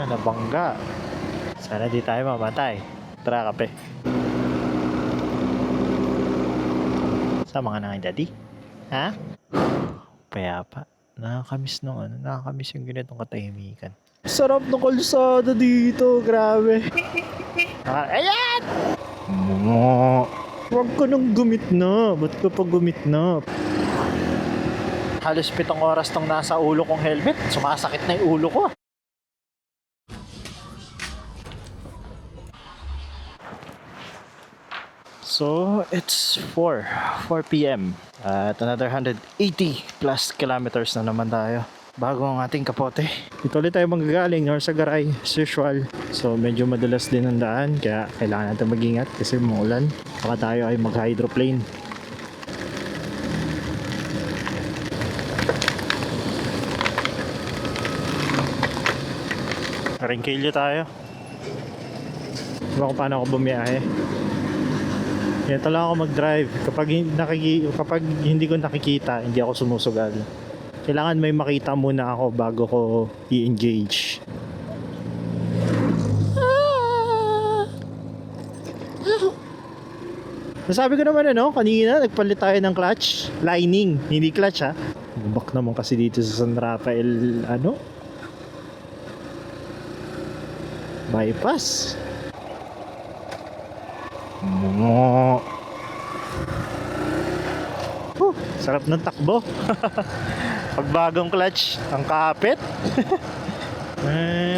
nabangga. Sana di tayo mamatay. Tara, kape. Sama ka na kay daddy? Ha? Payapa. Nakakamiss nung nakakamiss yung ganitong katahimikan. Sarap ng kalsada dito, grabe. Ayan! Huwag ka nang gumit na. Ba't ka pa gumit na? Halos 7 oras tong nasa ulo kong helmet. Sumasakit na yung ulo ko. So, it's 4 p.m. At another 180 plus kilometers na naman tayo bago ang ating kapote. Dito ulit tayo magagaling or sa Garay as usual. So, medyo madalas din ang daan kaya kailangan natin mag-ingat kasi maulan. Baka tayo ay mag-hydroplane. Ringkilyo tayo. Diba kung paano ako bumiyahe. Ganito lang ako mag-drive. Kapag hindi ko nakikita, hindi ako sumusugal. Kailangan may makita muna ako bago ko i-engage. Nasabi ko naman kanina nagpalit tayo ng clutch lining, hindi clutch ha. Bumak naman kasi dito sa San Rafael bypass. Sarap ng takbo. Pag bagong clutch, ang kapit.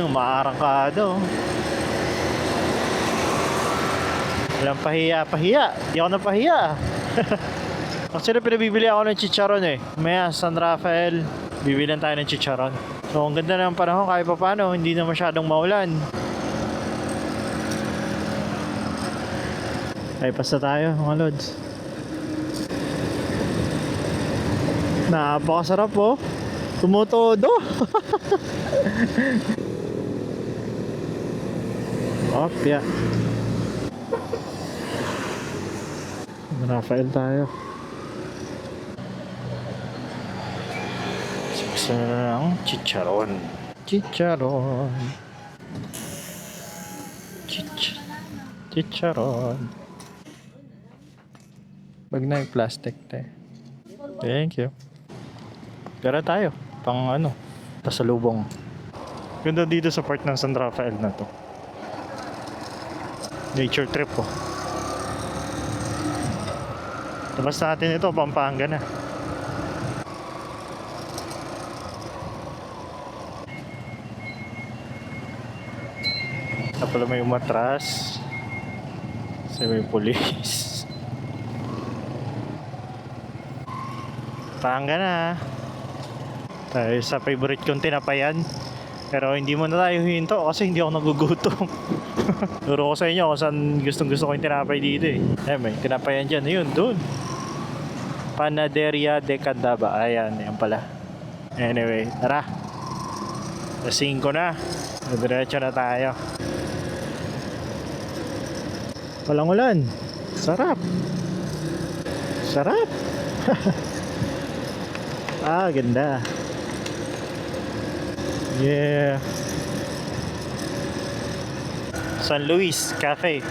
Umaarangkada. Walang pahiya. Hindi ako napahiya. Actually, pinabibili ako ng chicharon Maya, San Rafael, bibilan tayo ng chicharon. So, ang ganda ng panahon kahit pa paano, hindi na masyadong maulan. Ay, pasta tayo mga lods. Napakasarap tumutodo. Opya. Rafael tayo. Saksang chicharon. Chicharon. Wag na yung plastic tayo. Thank you. Tara tayo. Pang pasalubong. Ganda dito sa part ng San Rafael na to. Nature trip Labas natin ito, Pampanga na. Pala may umatras. Kasi may pulis. Pampanga na. Tayo sa favorite kong tinapayan. Pero hindi mo na tayo hinto kasi hindi ako nagugutom. Turo ko sa inyo kung saan gustong-gusto ko yung tinapay dito may tinapayan dyan. Ayun, doon. Panaderia de Candaba. Ayan, yan pala. Anyway, tara. Lasing ko na. Diretso na tayo. Walang ulan. Sarap. Ganda. Yeah. San Luis Cafe.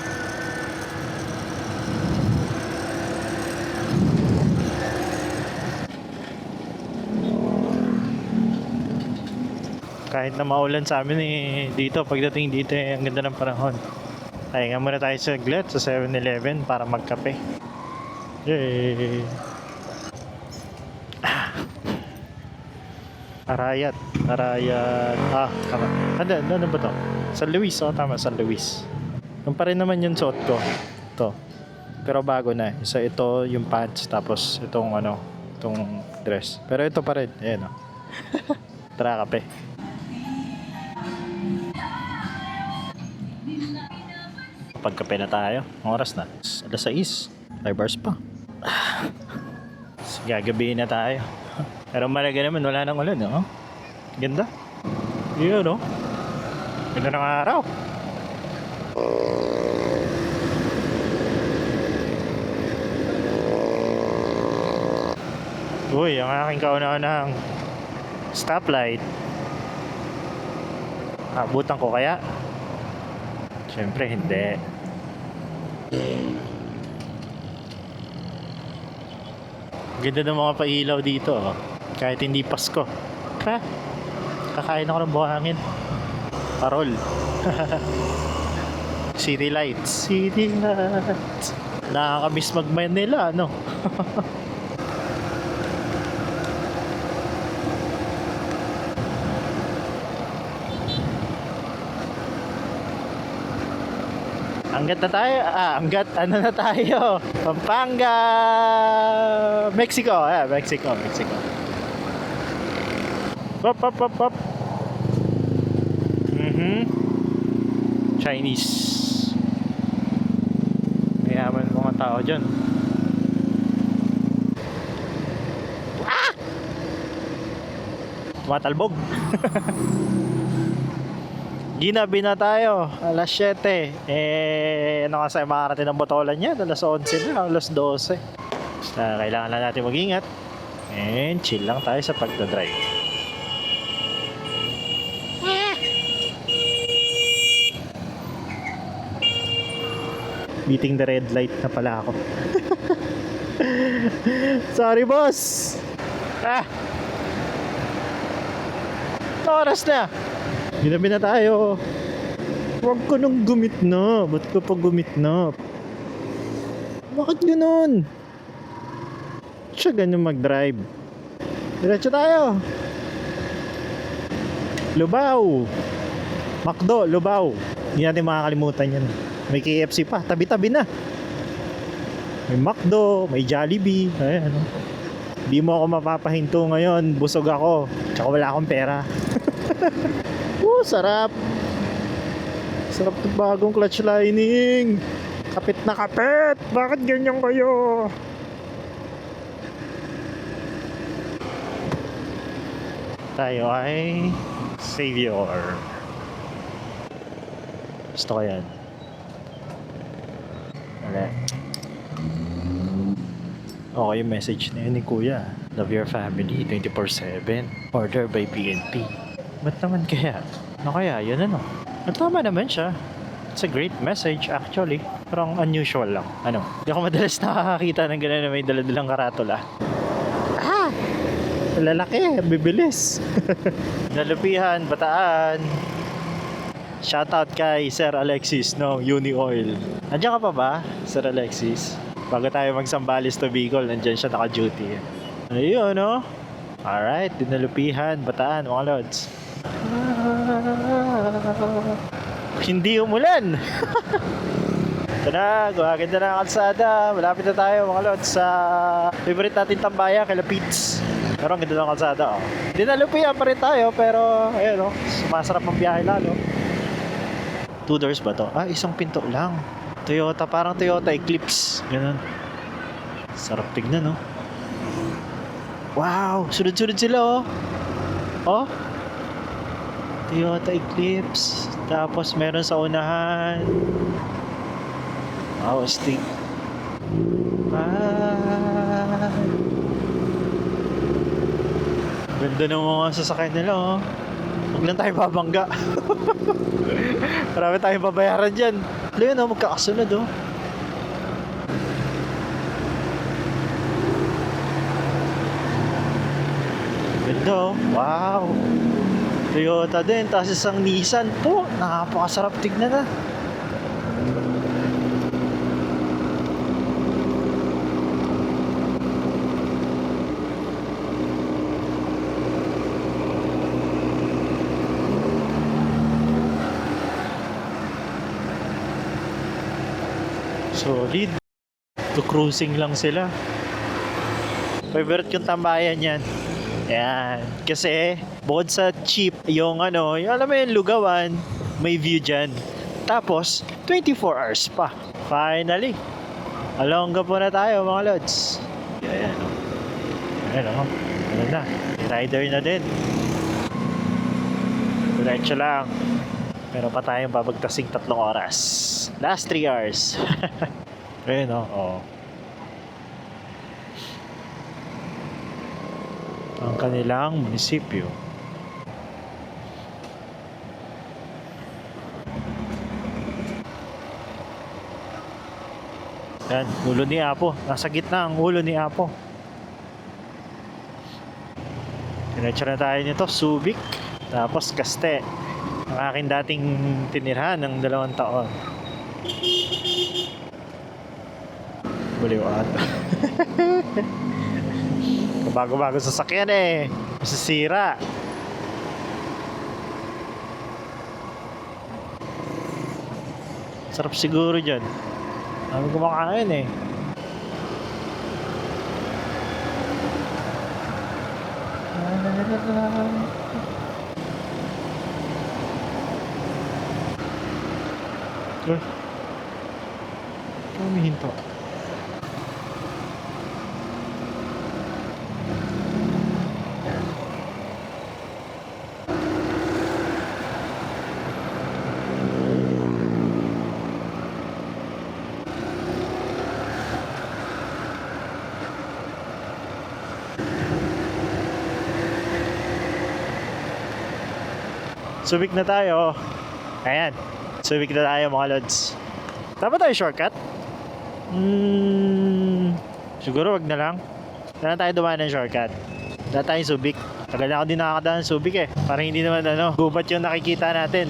Kahit na maulan sa amin dito, pagdating dito ang ganda ng panahon. Pahinga muna tayo sa saglit sa 7-Eleven para magkape. Yay! Arayat. Tama. Ano ba to? San Luis, tama, San Luis. Yung pa rin naman yung suot ko. Ito. Pero bago na. Isa ito yung pants, tapos itong dress. Pero ito pa rin. Ayan Tara, kape. Pagkape na tayo. Ang oras na. Alas 6. 5 hours pa. Gagabihin na tayo. Pero malaga naman, wala nang ulan, Ganda. Yun, Ganda ng araw. Uy, ang aking kauna-unahang stoplight. Abutan ko kaya? Siyempre hindi. Ganda ng mga pailaw dito, oh. Kahit hindi Pasko. Ha? Kakain ako ng buhangin. Parol. City lights. City lights. Nakakamiss mag-Manila, ano? Hanggat na tayo, hanggat ano na tayo? Pampanga, Mexico, Mexico. Pop. Chinese. Mayaman mga tao dyan. Matalbog. Ginabi na tayo, alas 7. Ano kasi makarating ng Botolan yan, alas 11 na, alas 12. Basta kailangan lang natin mag-ingat. And chill lang tayo sa pagdadrive. Beating the red light na pala ako. Sorry boss. Oras na. Ginabi na tayo. Huwag ko nang gumit na. Ba't ko pa gumit na? Bakit ganun? Siya ganun mag-drive. Diretso tayo. Lubao. Macdo, Lubao. Hindi natin makakalimutan yan. May KFC pa. Tabi-tabi na. May Macdo, may Jollibee. Ayan. Di mo ako mapapahinto ngayon. Busog ako. Tsaka wala akong pera. Sarap. Sarap ng bagong clutch lining. Kapit na kapit. Bakit ganyan kayo? Tayo ay Savior. Gusto ko yan. Wala. Okay yung message na yun ni Kuya. Love your family 24/7. Order by PNP. Ba't naman kaya? Ano kaya? Yun ano? Tama naman siya. It's a great message actually. Parang unusual lang. Ano? Hindi ako madalas nakakakita ng gano'n na may daladalang karatula. Lalaki. Bibilis. Nalupihan. Bataan. Shoutout kay Sir Alexis no Uni Oil. Nandiyan ka pa ba, Sir Alexis? Bago tayo magsambalis to Bicol, nandiyan siya naka-duty. Ayun no? Alright. Dinalupihan. Bataan mga lods. Hindi umulan. Ito na, gumaganda na ang kalsada. Malapit na tayo mga lods sa favorite natin tambayan, kay Pits. Pero ang ganda ng kalsada, oh. Dinalupihan pa rin tayo, pero ayun, oh, sumasarap ang biyahe lalo. 2 doors ba to? Isang pinto lang. Toyota, parang Toyota Eclipse. Ganun. Sarap tignan, oh. Wow, sunod-sunod sila, oh. Oh. Toyota Eclipse. Tapos meron sa unahan. Wow, stick. Ganda ng mga sasakyan nila, oh. Huwag lang tayo babangga. Marami tayong babayaran dyan. Ayun, oh, magkakasunod, oh. Ganda, oh. Wow. Toyota din, tapos isang Nissan po. Napakasarap tignan na. Solid. To cruising lang sila. Favorite yung tambayan yan. Ayan. Kasi, bukod sa cheap, yung ano, yung, alam mo yung lugawan, may view dyan. Tapos, 24 hours pa. Finally. Alongga po na tayo mga lods. Ayan. Ayan o. Ano na. Rider na din. Diretso lang. Pero pa tayong babagtasing 3 oras. Last 3 hours. Ayan o. Oh. Ang kanilang munisipyo. Yan, ulo ni Apo. Nasa gitna ang ulo ni Apo. Diretso na tayo nito, Subic. Tapos Caste. Ang aking dating tinirhan ng 2 taon. Baliw ata. Bago-bago sasakyan eh. Masisira. Sarap siguro dyan. Dami kumakain eh. Uy. Humihinto. Subic na tayo. Ayan. Subic na tayo mga lods. Tama tayo shortcut? Siguro wag na lang. Saan tayo dumaan ng shortcut? Dahil tayo Subic. Tagal na ako din nakakadaan ng Subic eh. Parang hindi naman gubat yung nakikita natin.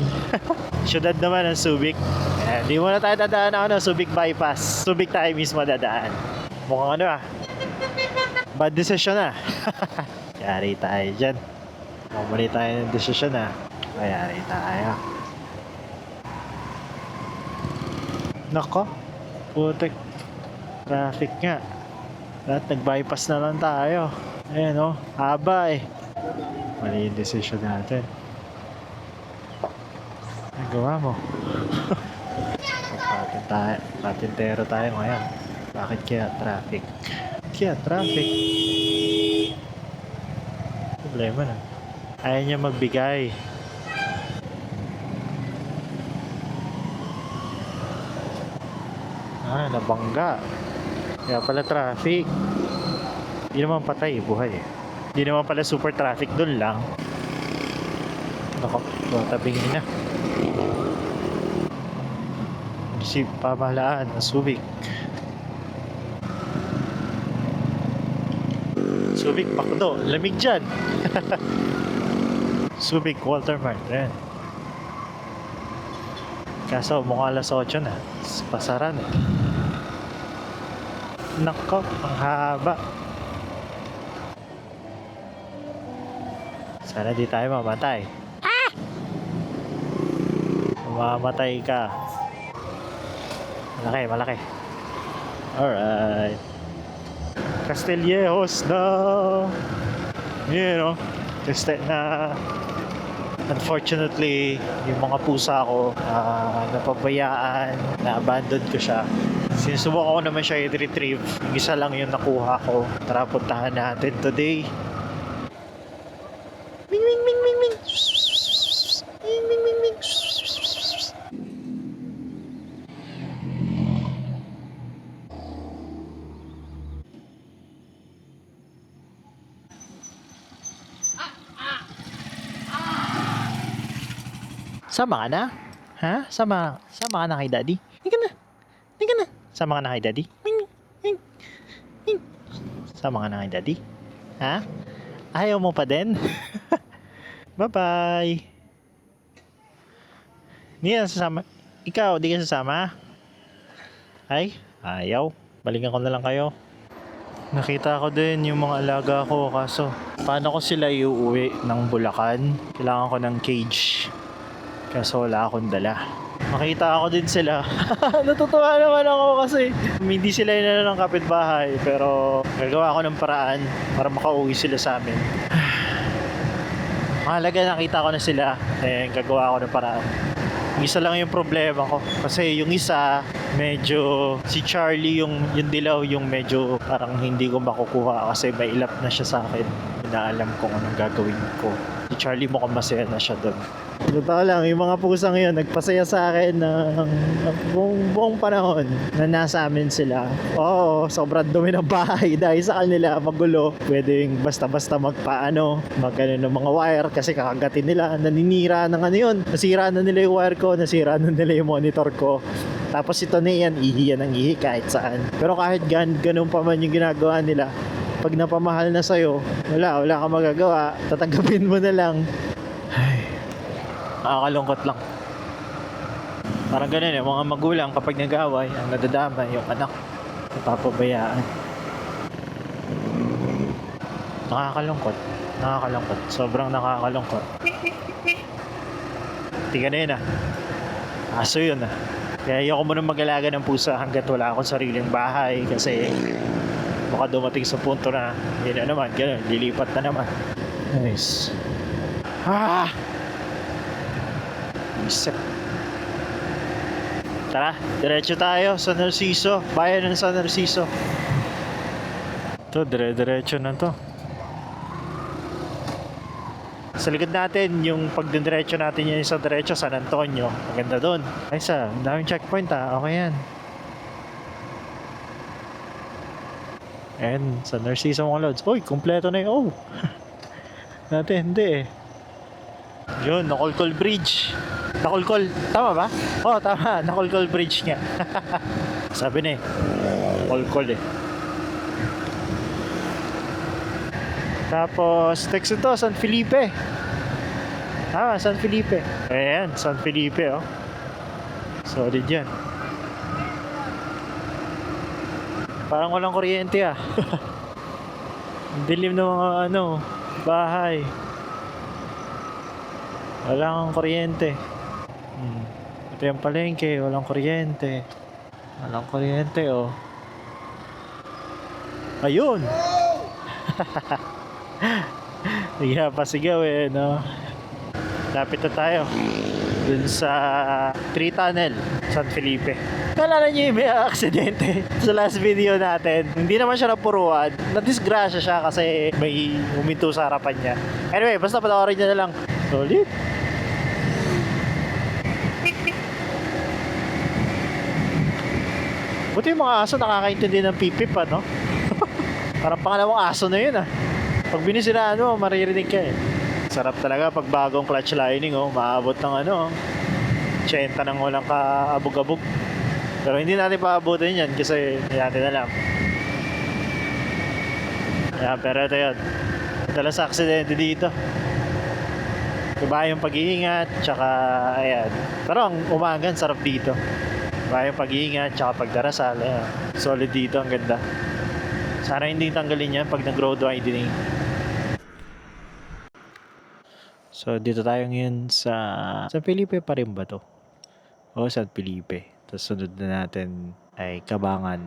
Syudad naman ng Subic. Ayan. Di muna tayo dadaan Subic bypass. Subic tayo mismo dadaan. Mukhang bad decision na. Yari tayo dyan. Mamali tayo ng decision na. Ayari tayo. Nako, putik. Traffic nga. Lahat nag-bypass na lang tayo. Ayan haba eh. Mali yung decision natin. Nagawa mo. Patintero tayo ngayon. Bakit kaya traffic? Problema na. Ayaw niya magbigay. Nabangga. Kaya pala traffic. Hindi naman patay, buhay eh. Hindi naman pala super traffic doon lang. Nako, tabingin na. Si pamahalaan ng Subic. Subic, Pakdo. Lamig dyan. Subic, Walter Mart. Ayan. Kaso mukhang alas 8 na. Pasaran eh. Nako, ang haba. Sana di tayo mamatay. Mamatay ka. Malaki. Alright. Castillejos na. Na. Unfortunately, yung mga pusa ko napabayaan, na-abandon ko siya. Sinusubukan ko naman siya i-retrieve. Yung isa lang yung nakuha ko. Tara, puntahan natin today. Ming, ming, ming, ming, ming. Ming, ming, ming, ming. Sama ka na? Ha? Sama ka na kay Daddy? Hindi ka na. Sama ka na kay Daddy? Sama ka na kay Daddy? Ha? Ayaw mo pa din? Bye-bye. Hindi ka sasama. Ikaw, di ka sasama? Ay, ayaw. Balikan ko na lang kayo. Nakita ko din yung mga alaga ko, kaso paano ko sila iuwi ng Bulacan? Kailangan ko ng cage. Kaso wala akong dala. Makita ako din sila. Natutuwa naman ako kasi hindi sila yun ng kapitbahay. Pero gagawa ko ng paraan para makauwi sila sa amin. Mahalaga nakita ko na sila. Gagawa ako ng paraan. Yung isa lang yung problema ko. Kasi yung isa, medyo si Charlie yung dilaw yung medyo parang hindi ko makukuha kasi may ilap na siya sa akin. na alam kung anong gagawin ko. Si Charlie mukhang masaya na siya doon. Totoo lang, yung mga pusa ngayon nagpasaya sa akin ng buong panahon na nasa amin sila. Oo, sobrang dumi ng bahay dahil sa kanila magulo. Pwedeng basta-basta magpaano, magano ng mga wire kasi kakagatin nila, naninira ng ano yun. Nasira na nila yung wire ko, nasira na nila yung monitor ko. Tapos ito na yan, ihi yan ang ihi kahit saan. Pero kahit ganun pa man yung ginagawa nila, pag napamahal na sa'yo, wala kang magagawa, tatanggapin mo na lang. Ay, nakakalungkot lang. Parang ganun eh, mga magulang kapag nag-away, ang nadadama yung anak, napapabayaan. Nakakalungkot, sobrang nakakalungkot. Tika na yun aso yun Kaya ayoko muna mag-alaga ng pusa hanggat wala akong sariling bahay kasi baka dumating sa punto na yun na naman, ganun, lilipat na naman. Nice. Isip. Tara, diretso tayo sa Narciso, bayan ng San Narciso. Ito, diretso na to. Sa likod natin, yung pagdiretso natin yan sa diretso, San Antonio. Maganda doon. Ay daming checkpoint okay yan. And sa Narciso mga lods. Uy, kompleto na yun. Dati hindi Yun, Nakolkol Bridge. Nakolkol, tama ba? Oo, tama. Nakolkol Bridge nga. Sabi na Nakolkol Tapos, text ito, San Felipe. San Felipe. Ayan, San Felipe solid yan. Parang walang kuryente dilim ng mga bahay. Walang kuryente. Ito yung palengke, walang kuryente. Ayun. Pasigaw Lapit na tayo dun sa 3 Tunnel, San Felipe. Naalala niyo yung may aksidente sa last video natin? Hindi naman siya napuruan. Nadisgrasya siya kasi may huminto sa harapan niya. Anyway, basta panoorin niyo na lang. Solid. Buti yung mga aso nakakaintindi ng pipip Parang pangalawang aso na yun Pag binisiraan mo, maririnig ka Sarap talaga pag bagong clutch lining maabot ng 80 nang walang kaabog-abog. Pero hindi natin paabutin yan kasi hindi natin alam. Pero ito yun. Dala sa aksidente dito. Diba yung pag-iingat, tsaka ayan. Pero ang umagan, sarap dito. Diba yung pag-iingat, tsaka pagdarasal. Solid dito, ang ganda. Sana hindi tanggalin yan pag nag-road widening. So dito tayo ngayon sa San Felipe pa rin ba to? San Felipe. Tapos sunod na natin ay Cabangan.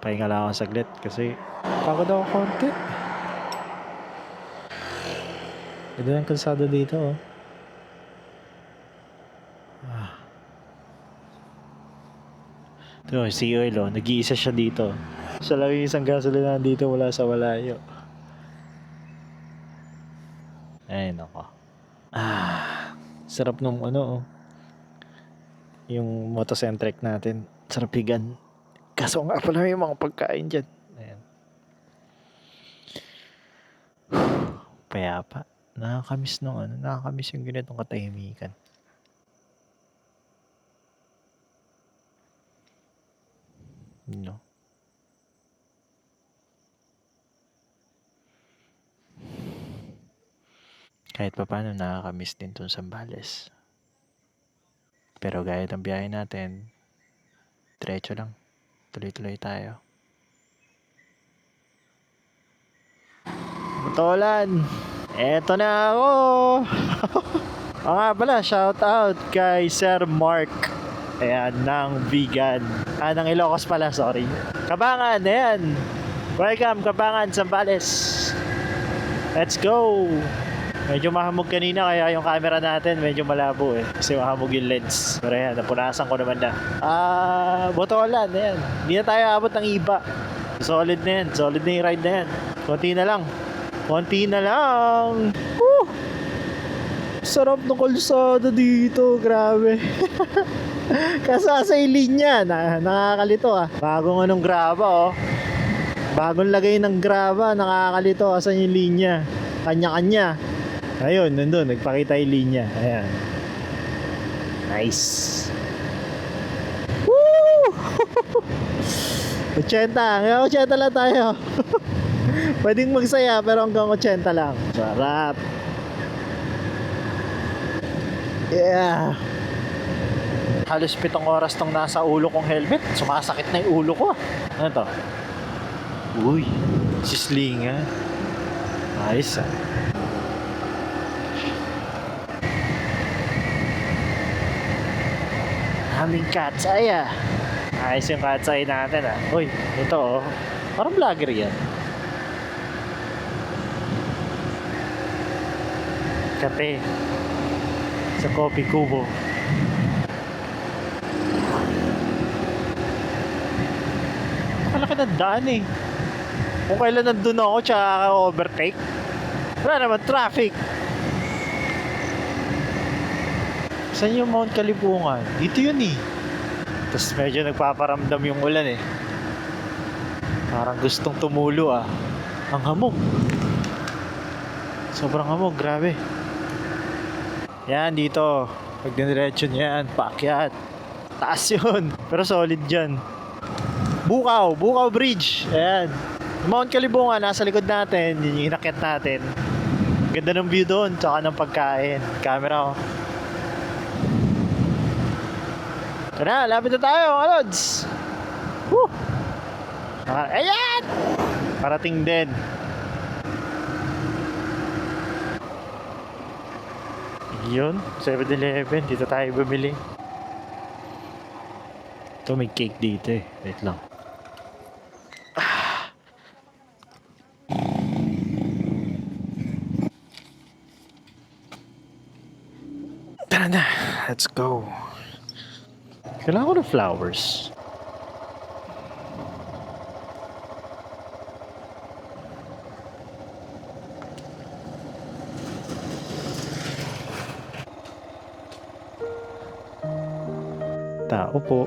Pahinga lang ako saglit kasi pagod ako konti. Ganda ng kalsada dito Ito si Oil nag-iisa siya dito. Siya lang yung isang gasolinahan dito wala sa walayo. Ay, nako. Sarap nung yung motocentric natin. Sarap higan. Kaso nga pala may mga pagkain dyan. Ayan. Payapa. Nakakamiss nakakamiss yung ganitong katahimikan. Kahit pa paano nakakamiss din itong Zambales. Pero gaya ng biyahe natin, diretso lang. Tuloy-tuloy tayo. Butolan! Eto na ako! Nga pala, shout out kay Sir Mark. Ayan, ng vegan. Ng Ilocos pala, sorry. Cabangan, ayan. Welcome, Cabangan, Zambales. Let's go! Medyo mahamog kanina kaya yung camera natin medyo malabo kasi mahamog yung lens. Pero yan, napunasan ko naman na. Botolan, yan. Hindi na tayo abot ng iba. Solid na yan. Solid na yung ride na yan. Konti na lang. Konti na lang. Woo! Sarap ng kalsada dito, grabe. Kasasay linya, nakakalito ah. Bagong anong graba oh. Bagong lagay ng graba, nakakalito. Asan yung linya? Kanya-kanya. Ayun, nandun, nagpakita yung linya. Ayan. Nice. Woo! 80. Hanggang 80 lang tayo. Pwedeng magsaya pero hanggang 80 lang. Sarap. Yeah. Halos 7 oras tong nasa ulo kong helmet. Sumasakit na yung ulo ko. Ano to? Uy, sislingan. Ayos ah. Aming cat's eye ah. Ayos yung cat's eye natin ah. Uy, ito oh. Parang vlogger yan. Kape. Sa Coffee Kubo. Malaki ng daan eh. Kung kailan nandun ako tsaka overtake, wala naman traffic. Saan yung Mount Kalibungan? Dito yun eh. Tapos medyo nagpaparamdam yung ulan eh. Parang gustong tumulo ah. Ang hamog. Sobrang hamog, grabe. Yan dito. Pag diniretso niyan, paakyat. Taas yun. Pero solid dyan. Bukaw Bridge. Ayan. Yung Mount Kalibungan, nasa likod natin. Yun yung inakyat natin. Ganda ng view doon, tsaka ng pagkain. Camera oh. Tara, lapit na tayo mga lods. Woo! Ayan! Parating din. Yun, 7-Eleven. Dito tayo bumili. Ito may cake dito eh. Wait lang. Tara na, let's go. Kailangan ko ng flowers. Tao po.